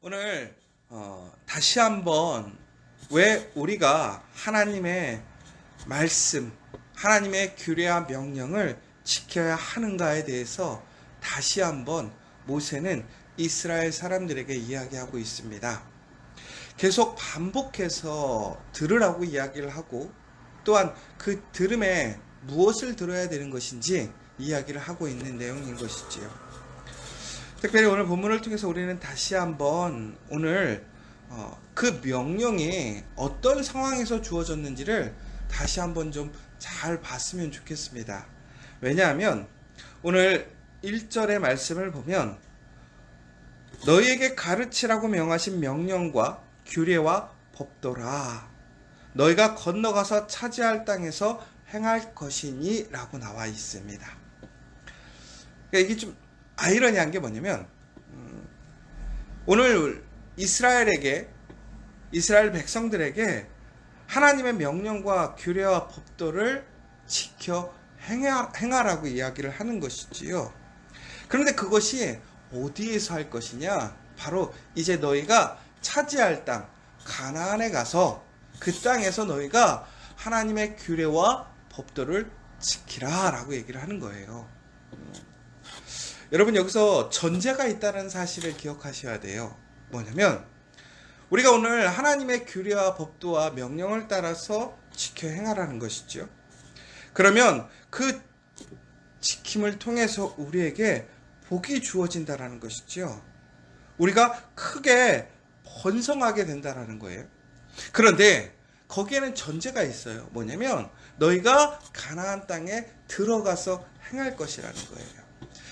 오늘 다시 한번 왜 우리가 하나님의 말씀, 하나님의 규례와 명령을 지켜야 하는가에 대해서 다시 한번 모세는 이스라엘 사람들에게 이야기하고 있습니다. 계속 반복해서 들으라고 이야기를 하고 또한 그 들음에 무엇을 들어야 되는 것인지 이야기를 하고 있는 내용인 것이지요. 특별히 오늘 본문을 통해서 우리는 다시 한번 오늘 그 명령이 어떤 상황에서 주어졌는지를 다시 한번 좀 잘 봤으면 좋겠습니다. 왜냐하면 오늘 1절의 말씀을 보면 너희에게 가르치라고 명하신 명령과 규례와 법도라 너희가 건너가서 차지할 땅에서 행할 것이니 라고 나와 있습니다. 그러니까 이게 좀 아이러니한 게 뭐냐면 오늘 이스라엘 백성들에게 하나님의 명령과 규례와 법도를 지켜 행하라고 이야기를 하는 것이지요. 그런데 그것이 어디에서 할 것이냐? 바로 이제 너희가 차지할 땅 가나안에 가서 그 땅에서 너희가 하나님의 규례와 법도를 지키라 라고 얘기를 하는 거예요. 여러분, 여기서 전제가 있다는 사실을 기억하셔야 돼요. 뭐냐면 우리가 오늘 하나님의 규례와 법도와 명령을 따라서 지켜 행하라는 것이죠. 그러면 그 지킴을 통해서 우리에게 복이 주어진다라는 것이죠. 우리가 크게 번성하게 된다라는 거예요. 그런데 거기에는 전제가 있어요. 뭐냐면 너희가 가나안 땅에 들어가서 행할 것이라는 거예요.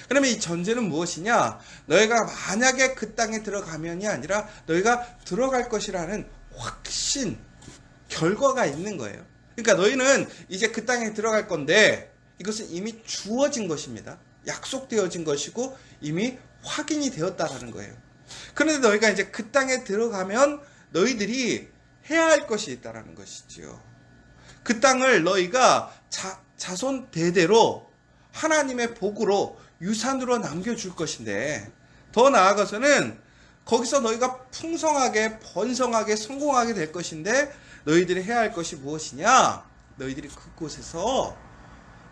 그러면 이 전제는 무엇이냐? 너희가 만약에 그 땅에 들어가면이 아니라 너희가 들어갈 것이라는 확신, 결과가 있는 거예요. 그러니까 너희는 이제 그 땅에 들어갈 건데 이것은 이미 주어진 것입니다. 약속되어진 것이고 이미 확인이 되었다라는 거예요. 그런데 너희가 이제 그 땅에 들어가면 너희들이 해야 할 것이 있다라는 것이지요. 그 땅을 너희가 자손 대대로 하나님의 복으로 유산으로 남겨줄 것인데 더 나아가서는 거기서 너희가 풍성하게 번성하게 성공하게 될 것인데 너희들이 해야 할 것이 무엇이냐? 너희들이 그곳에서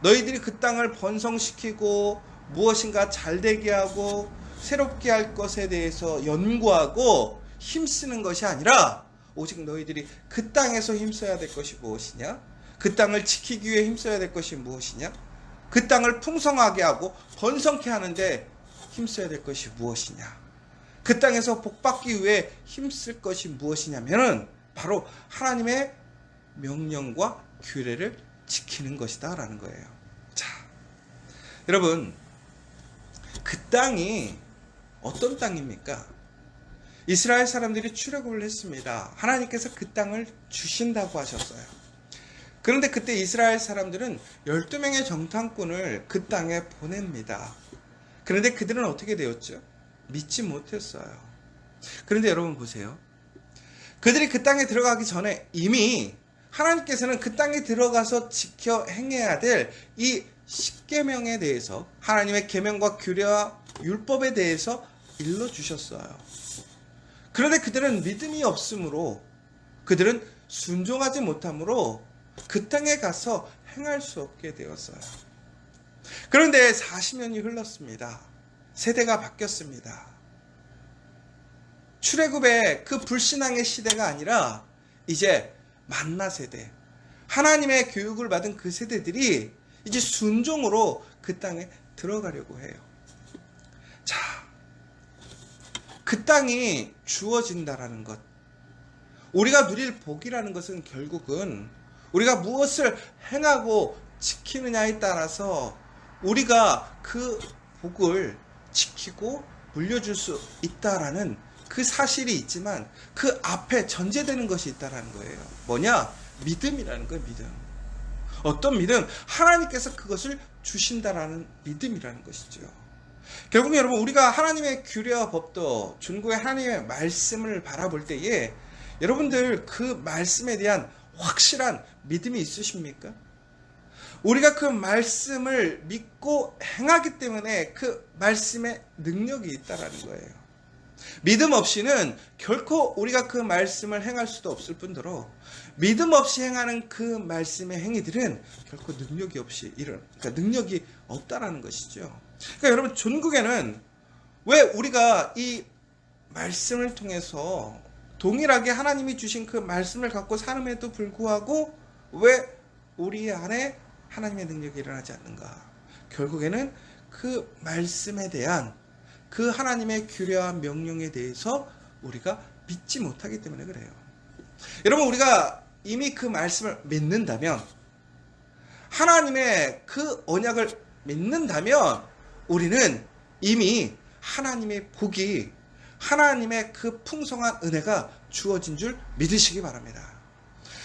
너희들이 그 땅을 번성시키고 무엇인가 잘되게 하고 새롭게 할 것에 대해서 연구하고 힘쓰는 것이 아니라 오직 너희들이 그 땅에서 힘써야 될 것이 무엇이냐? 그 땅을 지키기 위해 힘써야 될 것이 무엇이냐? 그 땅을 풍성하게 하고 번성케 하는데 힘써야 될 것이 무엇이냐? 그 땅에서 복받기 위해 힘쓸 것이 무엇이냐면은 바로 하나님의 명령과 규례를 지키는 것이다 라는 거예요. 자, 여러분, 그 땅이 어떤 땅입니까? 이스라엘 사람들이 출애굽을 했습니다. 하나님께서 그 땅을 주신다고 하셨어요. 그런데 그때 이스라엘 사람들은 12명의 정탐꾼을 그 땅에 보냅니다. 그런데 그들은 어떻게 되었죠? 믿지 못했어요. 그런데 여러분 보세요. 그들이 그 땅에 들어가기 전에 이미 하나님께서는 그 땅에 들어가서 지켜 행해야 될 이 10계명에 대해서 하나님의 계명과 규례와 율법에 대해서 일러주셨어요. 그런데 그들은 믿음이 없으므로 그들은 순종하지 못하므로 그 땅에 가서 행할 수 없게 되었어요. 그런데 40년이 흘렀습니다. 세대가 바뀌었습니다. 출애굽의 그 불신앙의 시대가 아니라 이제 만나 세대, 하나님의 교육을 받은 그 세대들이 이제 순종으로 그 땅에 들어가려고 해요. 자, 그 땅이 주어진다라는 것, 우리가 누릴 복이라는 것은 결국은 우리가 무엇을 행하고 지키느냐에 따라서 우리가 그 복을 지키고 물려줄 수 있다라는 그 사실이 있지만 그 앞에 전제되는 것이 있다라는 거예요. 뭐냐? 믿음이라는 거예요. 믿음. 어떤 믿음? 하나님께서 그것을 주신다라는 믿음이라는 것이죠. 결국 여러분, 우리가 하나님의 규례와 법도 준고의 하나님의 말씀을 바라볼 때에 여러분들 그 말씀에 대한 확실한 믿음이 있으십니까? 우리가 그 말씀을 믿고 행하기 때문에 그 말씀에 능력이 있다라는 거예요. 믿음 없이는 결코 우리가 그 말씀을 행할 수도 없을 뿐더러 믿음 없이 행하는 그 말씀의 행위들은 결코 능력이 없이 그러니까 능력이 없다라는 것이죠. 그러니까 여러분, 전국에는 왜 우리가 이 말씀을 통해서 동일하게 하나님이 주신 그 말씀을 갖고 사는에도 불구하고 왜 우리 안에 하나님의 능력이 일어나지 않는가? 결국에는 그 말씀에 대한 그 하나님의 규례와 명령에 대해서 우리가 믿지 못하기 때문에 그래요. 여러분, 우리가 이미 그 말씀을 믿는다면, 하나님의 그 언약을 믿는다면 우리는 이미 하나님의 복이, 하나님의 그 풍성한 은혜가 주어진 줄 믿으시기 바랍니다.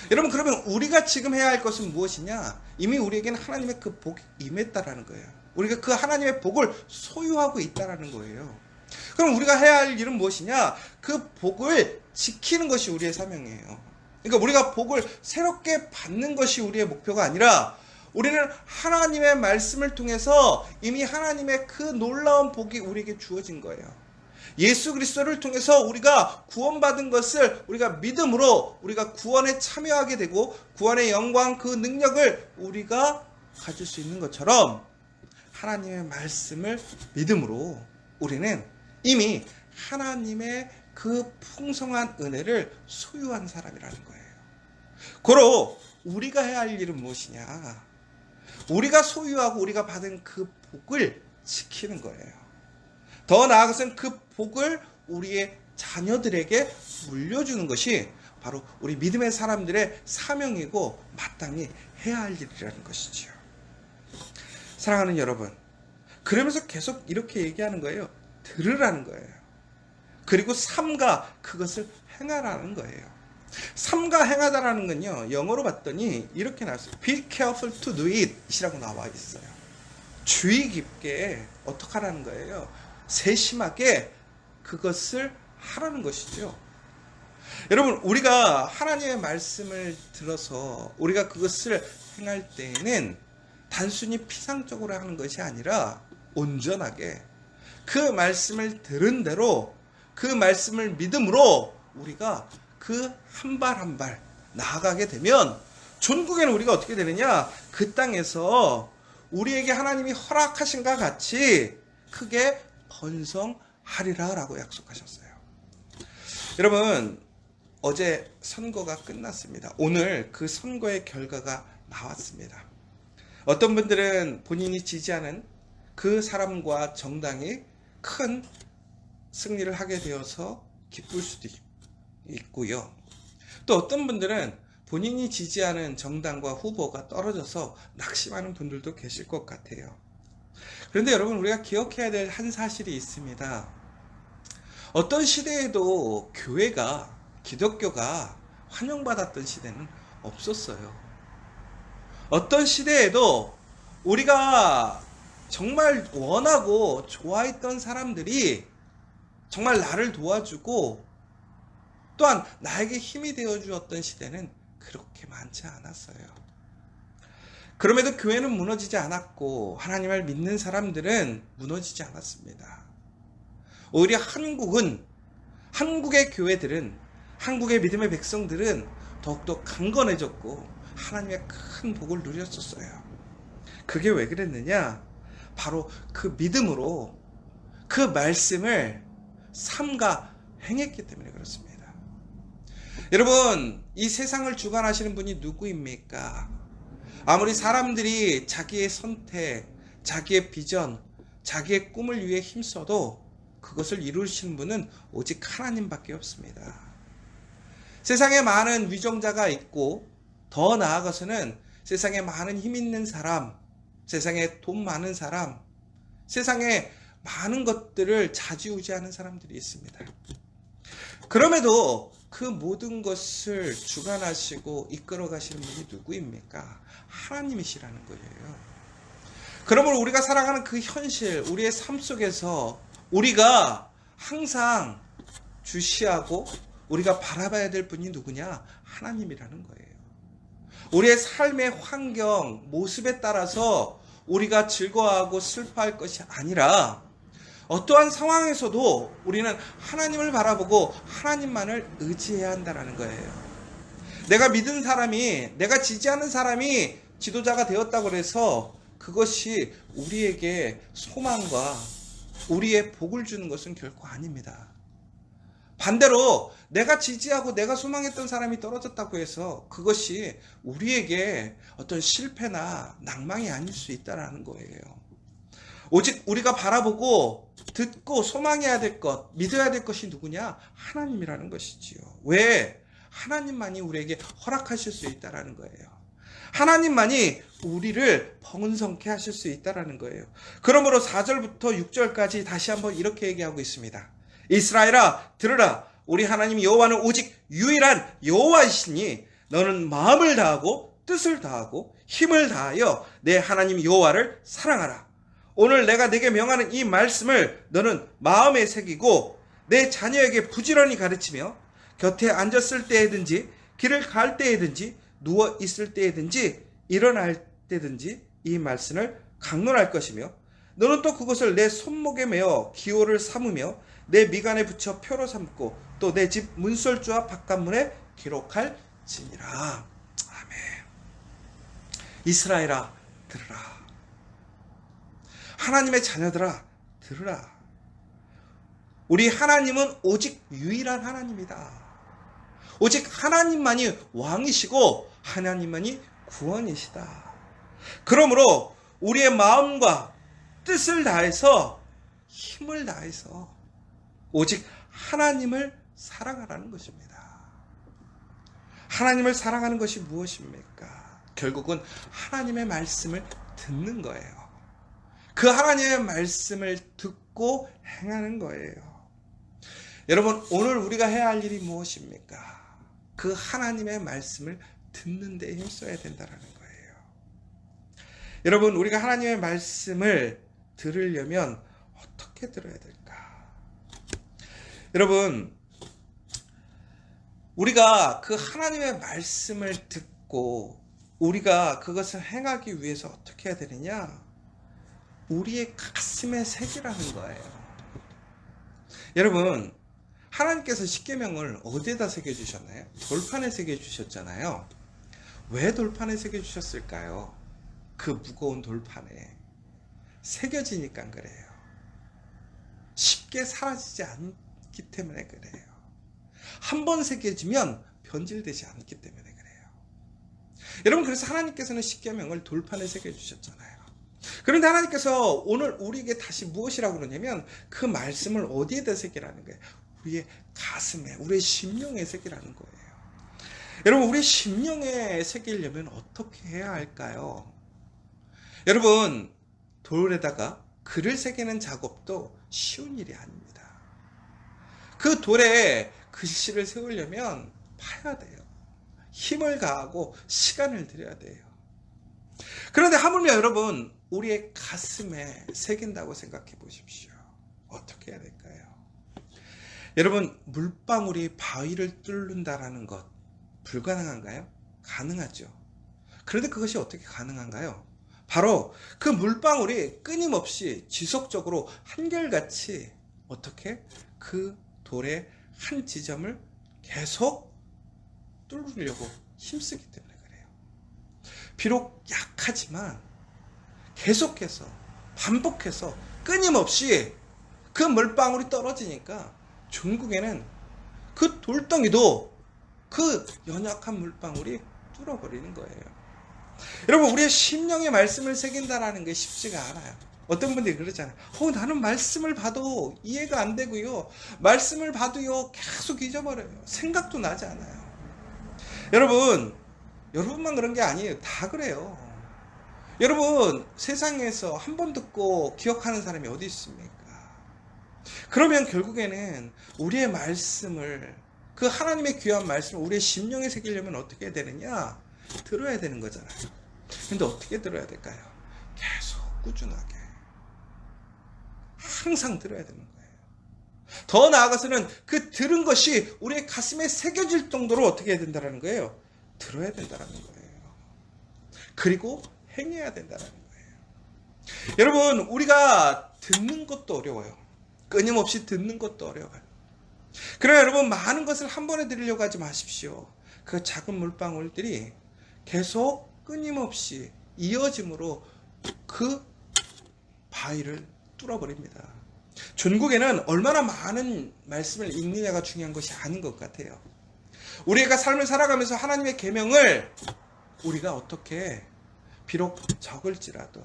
여러분, 그러면 우리가 지금 해야 할 것은 무엇이냐? 이미 우리에게는 하나님의 그 복이 임했다라는 거예요. 우리가 그 하나님의 복을 소유하고 있다라는 거예요. 그럼 우리가 해야 할 일은 무엇이냐? 그 복을 지키는 것이 우리의 사명이에요. 그러니까 우리가 복을 새롭게 받는 것이 우리의 목표가 아니라, 우리는 하나님의 말씀을 통해서 이미 하나님의 그 놀라운 복이 우리에게 주어진 거예요. 예수 그리스도를 통해서 우리가 구원받은 것을 우리가 믿음으로 우리가 구원에 참여하게 되고, 구원의 영광, 그 능력을 우리가 가질 수 있는 것처럼, 하나님의 말씀을 믿음으로 우리는 이미 하나님의 그 풍성한 은혜를 소유한 사람이라는 거예요. 고로 우리가 해야 할 일은 무엇이냐? 우리가 소유하고 우리가 받은 그 복을 지키는 거예요. 더 나아가서는 그 복을 우리의 자녀들에게 물려주는 것이 바로 우리 믿음의 사람들의 사명이고 마땅히 해야 할 일이라는 것이죠. 사랑하는 여러분, 그러면서 계속 이렇게 얘기하는 거예요. 들으라는 거예요. 그리고 삼가 그것을 행하라는 거예요. 삼가 행하다라는 건요, 영어로 봤더니 이렇게 나왔어요. Be careful to do it 이라고 나와 있어요. 주의 깊게 어떻게 하라는 거예요? 세심하게 그것을 하라는 것이죠. 여러분, 우리가 하나님의 말씀을 들어서 우리가 그것을 행할 때에는 단순히 피상적으로 하는 것이 아니라 온전하게 그 말씀을 들은 대로 그 말씀을 믿음으로 우리가 그 한 발 한 발 나아가게 되면, 전국에는 우리가 어떻게 되느냐? 그 땅에서 우리에게 하나님이 허락하신 것 같이 크게 번성하리라 라고 약속하셨어요. 여러분, 어제 선거가 끝났습니다. 오늘 그 선거의 결과가 나왔습니다. 어떤 분들은 본인이 지지하는 그 사람과 정당이 큰 승리를 하게 되어서 기쁠 수도 있고요. 또 어떤 분들은 본인이 지지하는 정당과 후보가 떨어져서 낙심하는 분들도 계실 것 같아요. 그런데 여러분, 우리가 기억해야 될 한 사실이 있습니다. 어떤 시대에도 교회가, 기독교가 환영받았던 시대는 없었어요. 어떤 시대에도 우리가 정말 원하고 좋아했던 사람들이 정말 나를 도와주고 또한 나에게 힘이 되어 주었던 시대는 그렇게 많지 않았어요. 그럼에도 교회는 무너지지 않았고 하나님을 믿는 사람들은 무너지지 않았습니다. 오히려 한국의 교회들은, 한국의 믿음의 백성들은 더욱더 강건해졌고 하나님의 큰 복을 누렸었어요. 그게 왜 그랬느냐? 바로 그 믿음으로 그 말씀을 삼가 행했기 때문에 그렇습니다. 여러분, 이 세상을 주관하시는 분이 누구입니까? 아무리 사람들이 자기의 선택, 자기의 비전, 자기의 꿈을 위해 힘써도 그것을 이루시는 분은 오직 하나님밖에 없습니다. 세상에 많은 위정자가 있고, 더 나아가서는 세상에 많은 힘 있는 사람, 세상에 돈 많은 사람, 세상에 많은 것들을 좌지우지하는 사람들이 있습니다. 그럼에도 그 모든 것을 주관하시고 이끌어 가시는 분이 누구입니까? 하나님이시라는 거예요. 그러므로 우리가 살아가는 그 현실, 우리의 삶 속에서 우리가 항상 주시하고 우리가 바라봐야 될 분이 누구냐? 하나님이라는 거예요. 우리의 삶의 환경, 모습에 따라서 우리가 즐거워하고 슬퍼할 것이 아니라 어떠한 상황에서도 우리는 하나님을 바라보고 하나님만을 의지해야 한다는 거예요. 내가 믿은 사람이, 내가 지지하는 사람이 지도자가 되었다고 해서 그것이 우리에게 소망과 우리의 복을 주는 것은 결코 아닙니다. 반대로 내가 지지하고 내가 소망했던 사람이 떨어졌다고 해서 그것이 우리에게 어떤 실패나 낭망이 아닐 수 있다는 거예요. 오직 우리가 바라보고 듣고 소망해야 될 것, 믿어야 될 것이 누구냐? 하나님이라는 것이지요. 왜? 하나님만이 우리에게 허락하실 수 있다는 거예요. 하나님만이 우리를 번성케 하실 수 있다는 거예요. 그러므로 4절부터 6절까지 다시 한번 이렇게 얘기하고 있습니다. 이스라엘아 들으라, 우리 하나님 여호와는 오직 유일한 여호와이시니 너는 마음을 다하고 뜻을 다하고 힘을 다하여 내 하나님 여호와를 사랑하라. 오늘 내가 내게 명하는 이 말씀을 너는 마음에 새기고 내 자녀에게 부지런히 가르치며 곁에 앉았을 때에든지 길을 갈 때에든지 누워 있을 때에든지 일어날 때든지 이 말씀을 강론할 것이며 너는 또 그것을 내 손목에 메어 기호를 삼으며 내 미간에 붙여 표로 삼고 또 내 집 문설주와 바깥문에 기록할지니라. 아멘. 이스라엘아 들으라. 하나님의 자녀들아 들으라. 우리 하나님은 오직 유일한 하나님이다. 오직 하나님만이 왕이시고 하나님만이 구원이시다. 그러므로 우리의 마음과 뜻을 다해서 힘을 다해서 오직 하나님을 사랑하라는 것입니다. 하나님을 사랑하는 것이 무엇입니까? 결국은 하나님의 말씀을 듣는 거예요. 그 하나님의 말씀을 듣고 행하는 거예요. 여러분, 오늘 우리가 해야 할 일이 무엇입니까? 그 하나님의 말씀을 듣는 데 힘써야 된다는 거예요. 여러분, 우리가 하나님의 말씀을 들으려면 어떻게 들어야 될까? 여러분, 우리가 그 하나님의 말씀을 듣고 우리가 그것을 행하기 위해서 어떻게 해야 되느냐? 우리의 가슴에 새기라는 거예요. 여러분, 하나님께서 십계명을 어디에다 새겨주셨나요? 돌판에 새겨주셨잖아요. 왜 돌판에 새겨주셨을까요? 그 무거운 돌판에 새겨지니까 그래요. 쉽게 사라지지 않기 때문에 그래요. 한 번 새겨지면 변질되지 않기 때문에 그래요. 여러분, 그래서 하나님께서는 십계명을 돌판에 새겨주셨잖아요. 그런데 하나님께서 오늘 우리에게 다시 무엇이라고 그러냐면 그 말씀을 어디에다 새기라는 거예요? 우리의 가슴에, 우리의 심령에 새기라는 거예요. 여러분, 우리 심령에 새기려면 어떻게 해야 할까요? 여러분, 돌에다가 글을 새기는 작업도 쉬운 일이 아닙니다. 그 돌에 글씨를 세우려면 파야 돼요. 힘을 가하고 시간을 들여야 돼요. 그런데 하물며 여러분, 우리의 가슴에 새긴다고 생각해 보십시오. 어떻게 해야 될까요? 여러분, 물방울이 바위를 뚫는다라는 것 불가능한가요? 가능하죠. 그런데 그것이 어떻게 가능한가요? 바로 그 물방울이 끊임없이 지속적으로 한결같이 어떻게 그 돌의 한 지점을 계속 뚫으려고 힘쓰기 때문에 그래요. 비록 약하지만 계속해서 반복해서 끊임없이 그 물방울이 떨어지니까 결국에는 그 돌덩이도 그 연약한 물방울이 뚫어버리는 거예요. 여러분, 우리의 심령의 말씀을 새긴다라는 게 쉽지가 않아요. 어떤 분들이 그러잖아요. 나는 말씀을 봐도 이해가 안 되고요. 말씀을 봐도요, 계속 잊어버려요. 생각도 나지 않아요. 여러분만 그런 게 아니에요. 다 그래요. 여러분, 세상에서 한 번 듣고 기억하는 사람이 어디 있습니까? 그러면 결국에는 우리의 말씀을, 그 하나님의 귀한 말씀을 우리의 심령에 새기려면 어떻게 해야 되느냐? 들어야 되는 거잖아요. 근데 어떻게 들어야 될까요? 계속 꾸준하게 항상 들어야 되는 거예요. 더 나아가서는 그 들은 것이 우리의 가슴에 새겨질 정도로 어떻게 해야 된다는 거예요? 들어야 된다는 거예요. 그리고 행해야 된다는 거예요. 여러분, 우리가 듣는 것도 어려워요. 끊임없이 듣는 것도 어려워요. 그러나 여러분, 많은 것을 한 번에 드리려고 하지 마십시오. 그 작은 물방울들이 계속 끊임없이 이어짐으로 그 바위를 뚫어버립니다. 전국에는 얼마나 많은 말씀을 읽느냐가 중요한 것이 아닌 것 같아요. 우리가 삶을 살아가면서 하나님의 계명을 우리가 어떻게 비록 적을지라도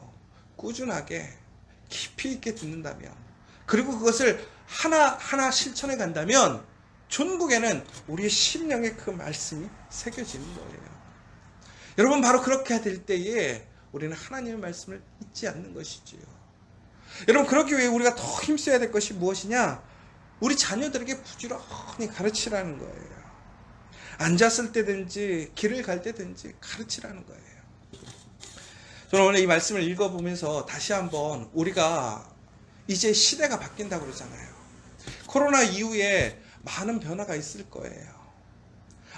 꾸준하게 깊이 있게 듣는다면, 그리고 그것을 하나하나 실천해 간다면 전국에는 우리의 심령에 그 말씀이 새겨지는 거예요. 여러분, 바로 그렇게 될 때에 우리는 하나님의 말씀을 잊지 않는 것이지요. 여러분, 그렇기 위해 우리가 더 힘써야 될 것이 무엇이냐? 우리 자녀들에게 부지런히 가르치라는 거예요. 앉았을 때든지 길을 갈 때든지 가르치라는 거예요. 저는 오늘 이 말씀을 읽어보면서 다시 한번 우리가 이제 시대가 바뀐다고 그러잖아요. 코로나 이후에 많은 변화가 있을 거예요.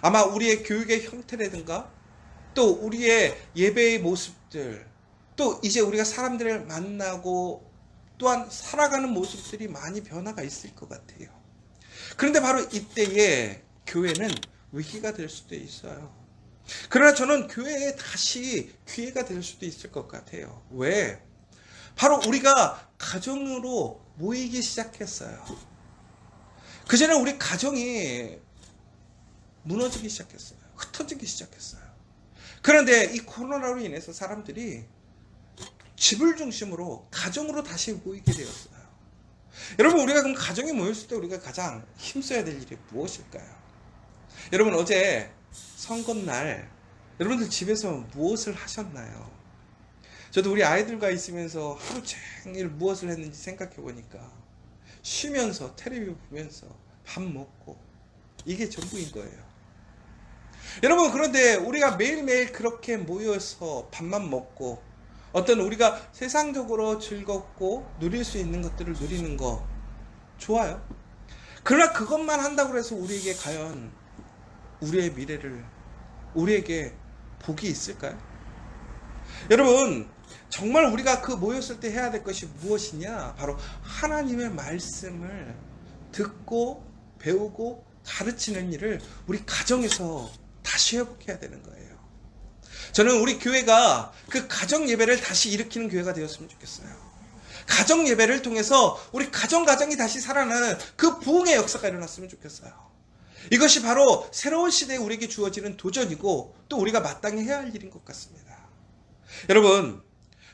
아마 우리의 교육의 형태라든가 또 우리의 예배의 모습들, 또 이제 우리가 사람들을 만나고 또한 살아가는 모습들이 많이 변화가 있을 것 같아요. 그런데 바로 이때에 교회는 위기가 될 수도 있어요. 그러나 저는 교회에 다시 기회가 될 수도 있을 것 같아요. 왜? 바로 우리가 가정으로 모이기 시작했어요. 그전에 우리 가정이 무너지기 시작했어요. 흩어지기 시작했어요. 그런데 이 코로나로 인해서 사람들이 집을 중심으로 가정으로 다시 모이게 되었어요. 여러분, 우리가 그럼 가정에 모였을 때 우리가 가장 힘써야 될 일이 무엇일까요? 여러분, 어제 선거날 여러분들 집에서 무엇을 하셨나요? 저도 우리 아이들과 있으면서 하루 종일 무엇을 했는지 생각해 보니까 쉬면서 텔레비전 보면서 밥 먹고 이게 전부인 거예요. 여러분, 그런데 우리가 매일매일 그렇게 모여서 밥만 먹고 어떤 우리가 세상적으로 즐겁고 누릴 수 있는 것들을 누리는 거 좋아요. 그러나 그것만 한다고 해서 우리에게 과연 우리의 미래를, 우리에게 복이 있을까요? 여러분, 정말 우리가 그 모였을 때 해야 될 것이 무엇이냐? 바로 하나님의 말씀을 듣고 배우고 가르치는 일을 우리 가정에서 다시 회복해야 되는 거예요. 저는 우리 교회가 그 가정 예배를 다시 일으키는 교회가 되었으면 좋겠어요. 가정 예배를 통해서 우리 가정이 다시 살아나는 그 부흥의 역사가 일어났으면 좋겠어요. 이것이 바로 새로운 시대에 우리에게 주어지는 도전이고 또 우리가 마땅히 해야 할 일인 것 같습니다. 여러분,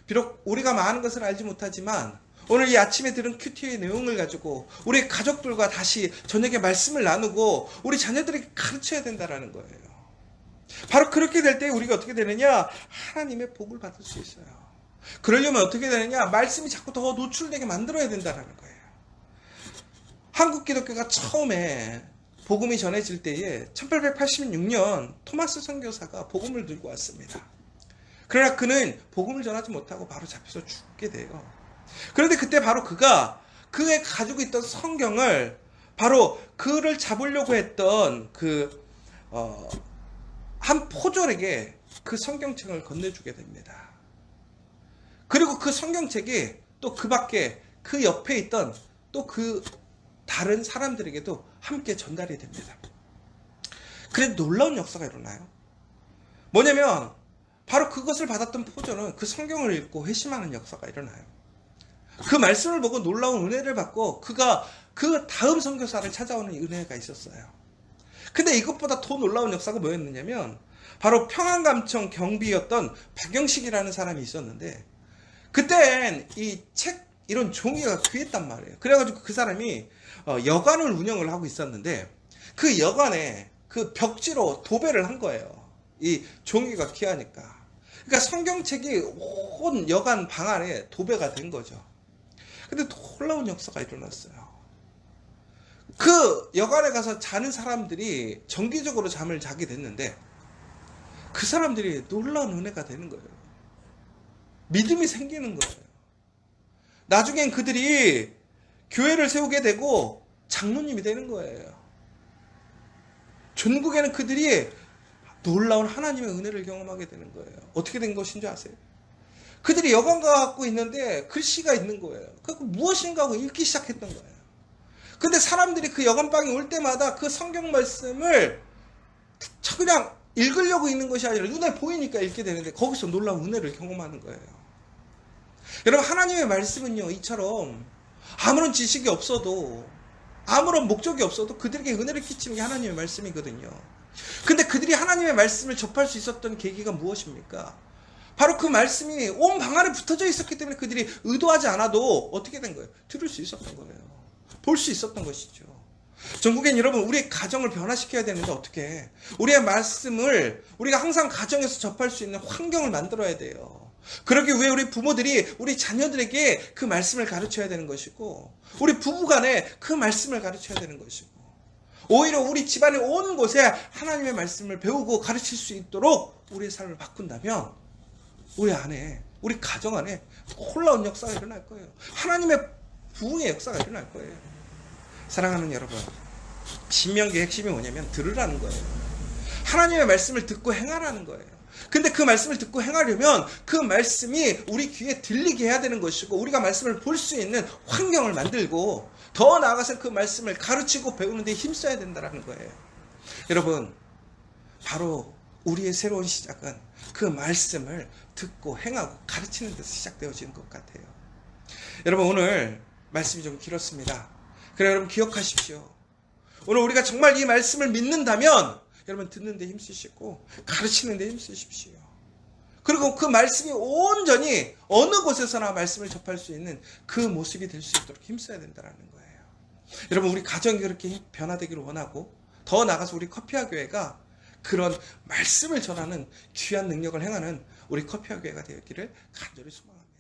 비록 우리가 많은 것을 알지 못하지만 오늘 이 아침에 들은 큐티의 내용을 가지고 우리 가족들과 다시 저녁에 말씀을 나누고 우리 자녀들에게 가르쳐야 된다는 거예요. 바로 그렇게 될 때 우리가 어떻게 되느냐? 하나님의 복을 받을 수 있어요. 그러려면 어떻게 되느냐? 말씀이 자꾸 더 노출되게 만들어야 된다는 거예요. 한국 기독교가 처음에 복음이 전해질 때에 1886년 토마스 선교사가 복음을 들고 왔습니다. 그러나 그는 복음을 전하지 못하고 바로 잡혀서 죽게 돼요. 그런데 그때 바로 그가 그의 가지고 있던 성경을 바로 그를 잡으려고 했던 한 포졸에게 그 성경책을 건네주게 됩니다. 그리고 그 성경책이 또 그 밖에 그 옆에 있던 또 그 다른 사람들에게도 함께 전달이 됩니다. 그래서 놀라운 역사가 일어나요. 뭐냐면 바로 그것을 받았던 포졸은 그 성경을 읽고 회심하는 역사가 일어나요. 그 말씀을 보고 놀라운 은혜를 받고 그가 그 다음 선교사를 찾아오는 은혜가 있었어요. 근데 이것보다 더 놀라운 역사가 뭐였느냐면 바로 평안감청 경비였던 박영식이라는 사람이 있었는데 그땐 이 책 이런 종이가 귀했단 말이에요. 그래가지고 그 사람이 여관을 운영을 하고 있었는데 그 여관에 그 벽지로 도배를 한 거예요. 이 종이가 귀하니까. 그러니까 성경책이 온 여관 방 안에 도배가 된 거죠. 근데 놀라운 역사가 일어났어요. 그 여관에 가서 자는 사람들이 정기적으로 잠을 자게 됐는데 그 사람들이 놀라운 은혜가 되는 거예요. 믿음이 생기는 거예요. 나중엔 그들이 교회를 세우게 되고 장로님이 되는 거예요. 전국에는 그들이 놀라운 하나님의 은혜를 경험하게 되는 거예요. 어떻게 된 것인 줄 아세요? 그들이 여관과 갖고 있는데 글씨가 있는 거예요. 그 무엇인가 하고 읽기 시작했던 거예요. 근데 사람들이 그 여건방에 올 때마다 그 성경 말씀을 그냥 읽으려고 읽는 것이 아니라 눈에 보이니까 읽게 되는데 거기서 놀라운 은혜를 경험하는 거예요. 여러분, 하나님의 말씀은요, 이처럼 아무런 지식이 없어도, 아무런 목적이 없어도 그들에게 은혜를 끼치는 게 하나님의 말씀이거든요. 근데 그들이 하나님의 말씀을 접할 수 있었던 계기가 무엇입니까? 바로 그 말씀이 온 방 안에 붙어져 있었기 때문에 그들이 의도하지 않아도 어떻게 된 거예요? 들을 수 있었던 거예요. 볼 수 있었던 것이죠. 전국엔 여러분, 우리의 가정을 변화시켜야 되는데 어떻게? 우리의 말씀을 우리가 항상 가정에서 접할 수 있는 환경을 만들어야 돼요. 그러기 위해 우리 부모들이 우리 자녀들에게 그 말씀을 가르쳐야 되는 것이고, 우리 부부간에 그 말씀을 가르쳐야 되는 것이고, 오히려 우리 집안의 온 곳에 하나님의 말씀을 배우고 가르칠 수 있도록 우리의 삶을 바꾼다면 우리 안에, 우리 가정 안에 놀라운 역사가 일어날 거예요. 하나님의 부흥의 역사가 일어날 거예요. 사랑하는 여러분, 신명기의 핵심이 뭐냐면 들으라는 거예요. 하나님의 말씀을 듣고 행하라는 거예요. 근데 그 말씀을 듣고 행하려면 그 말씀이 우리 귀에 들리게 해야 되는 것이고, 우리가 말씀을 볼 수 있는 환경을 만들고, 더 나아가서 그 말씀을 가르치고 배우는 데 힘써야 된다는 거예요. 여러분, 바로 우리의 새로운 시작은 그 말씀을 듣고 행하고 가르치는 데서 시작되어지는 것 같아요. 여러분, 오늘 말씀이 좀 길었습니다. 그래, 여러분 기억하십시오. 오늘 우리가 정말 이 말씀을 믿는다면 여러분 듣는 데 힘쓰시고 가르치는 데 힘쓰십시오. 그리고 그 말씀이 온전히 어느 곳에서나 말씀을 접할 수 있는 그 모습이 될 수 있도록 힘써야 된다는 거예요. 여러분, 우리 가정이 그렇게 변화되기를 원하고, 더 나아가서 우리 커피와 교회가 그런 말씀을 전하는 귀한 능력을 행하는 우리 커피와 교회가 되기를 간절히 소망합니다.